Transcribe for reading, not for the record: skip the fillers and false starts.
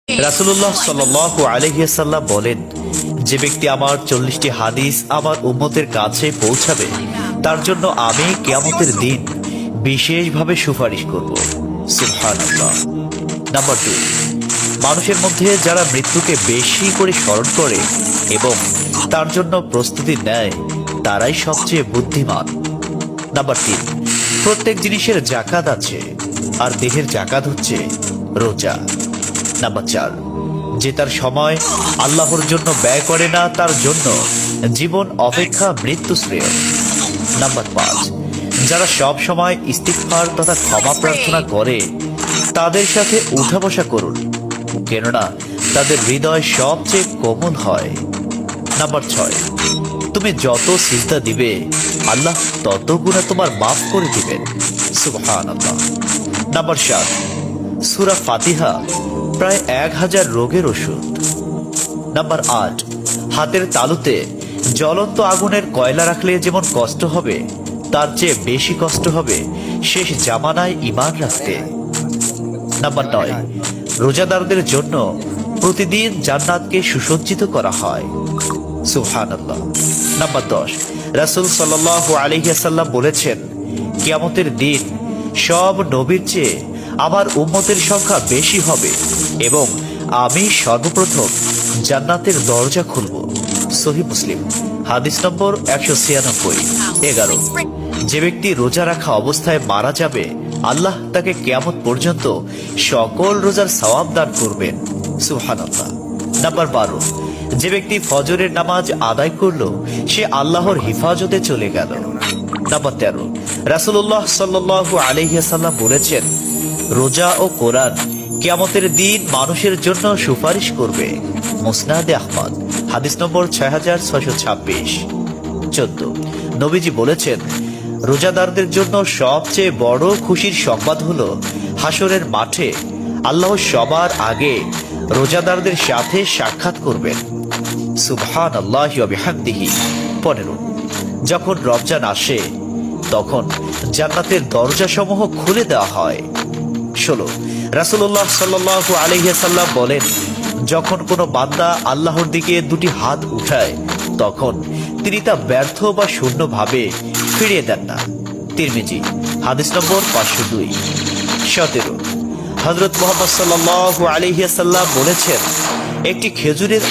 রাসূলুল্লাহ সাল্লাল্লাহু আলাইহি ওয়াসাল্লাম বলেন, যে ব্যক্তি আমার 40টি হাদিস আমার উম্মতের কাছে পৌঁছাবে তার জন্য আমি কিয়ামতের দিন বিশেষভাবে সুপারিশ করব। সুবহানাল্লাহ। নাম্বার 2, মানুষের মধ্যে যারা মৃত্যুকে বেশি করে স্মরণ করে এবং তার জন্য প্রস্তুতি নেয় তারাই সবচেয়ে বুদ্ধিমান। নাম্বার 3, প্রত্যেক জিনিসের জাকাত আছে, আর দেহের জাকাত হচ্ছে রোজা। নাম্বার 4, যে তার সময় আল্লাহর জন্য ব্যয় করে না তার জন্য জীবন অপেক্ষা মৃত্যু শ্রেয়। নাম্বার 5, যারা সব সময় ইস্তিগফার তথা ক্ষমা প্রার্থনা করে তাদের সাথে উঠা বসা করুন, কেননা তাদের হৃদয় সবচেয়ে কোমল হয়। নাম্বার 6, তুমি যত সিজদা দিবে আল্লাহ তত গুণা তোমার মাফ করে দিবেন। সুবহানাল্লাহ। নাম্বার 7, সূরা ফাতিহা প্রায় 1000 রোগের ওষুধ। নাম্বার 8, হাতের তালুতে জ্বলন্ত আগুনের কয়লা রাখলে যেমন কষ্ট হবে তার চেয়ে বেশি কষ্ট হবে শেষ জামানায় ঈমান রাখতে। নাম্বার 9, রোজাদারদের জন্য প্রতিদিন জান্নাতকে সুসজ্জিত করা হয়। সুবহানাল্লাহ। নাম্বার 10, রাসূল সাল্লাল্লাহু আলাইহি ওয়াসাল্লাম বলেছেন, কিয়ামতের দিন সব নবীর চেয়ে আমার উম্মতের সংখ্যা বেশি হবে এবং আমি সর্বপ্রথম জান্নাতের দরজা খুলব। সহিহ মুসলিম, হাদিস নম্বর 196। 11, যে ব্যক্তি রোজা রাখা অবস্থায় মারা যাবে আল্লাহ তাকে কিয়ামত পর্যন্ত সকল রোজার সওয়াব দান করবেন। সুবহানাল্লাহ। নাম্বার 12, যে ব্যক্তি ফজরের নামাজ আদায় করলো সে আল্লাহর হিফাজতে চলে গেল। নাম্বার 13, রাসূলুল্লাহ সাল্লাল্লাহু আলাইহি ওয়াসাল্লাম বলেছেন, রোজা ও কোরআন কিয়ামতের দিন মানুষের জন্য সুপারিশ করবে। মুসনাদে আহমদ, হাদিস নম্বর 6626। 14, নবীজি বলেছেন, রোজাদারদের জন্য সবচেয়ে বড় খুশির সংবাদ হলো হাসরের মাঠে আল্লাহ সবার আগে রোজাদারদের সাথে সাক্ষাৎ করবেন। সুবহানাল্লাহি ওয়া বিহামদিহি। 15, যখন রমজান আসে তখন জান্নাতের দরজাসমূহ খুলে দেওয়া হয়। 16, রাসূলুল্লাহ সাল্লাল্লাহু আলাইহি ওয়াসাল্লাম বলেন, যখন কোনো বান্দা আল্লাহর দিকে দুটি হাত উঠায় তখন তিনি তা ব্যর্থ বা শূন্য ভাবে ফিরিয়ে দেন না। তিরমিজি, হাদিস নম্বর 502। 17, হযরত মুহাম্মদ সাল্লাল্লাহু আলাইহি ওয়াসাল্লাম বলেছেন, একটি খেজুরের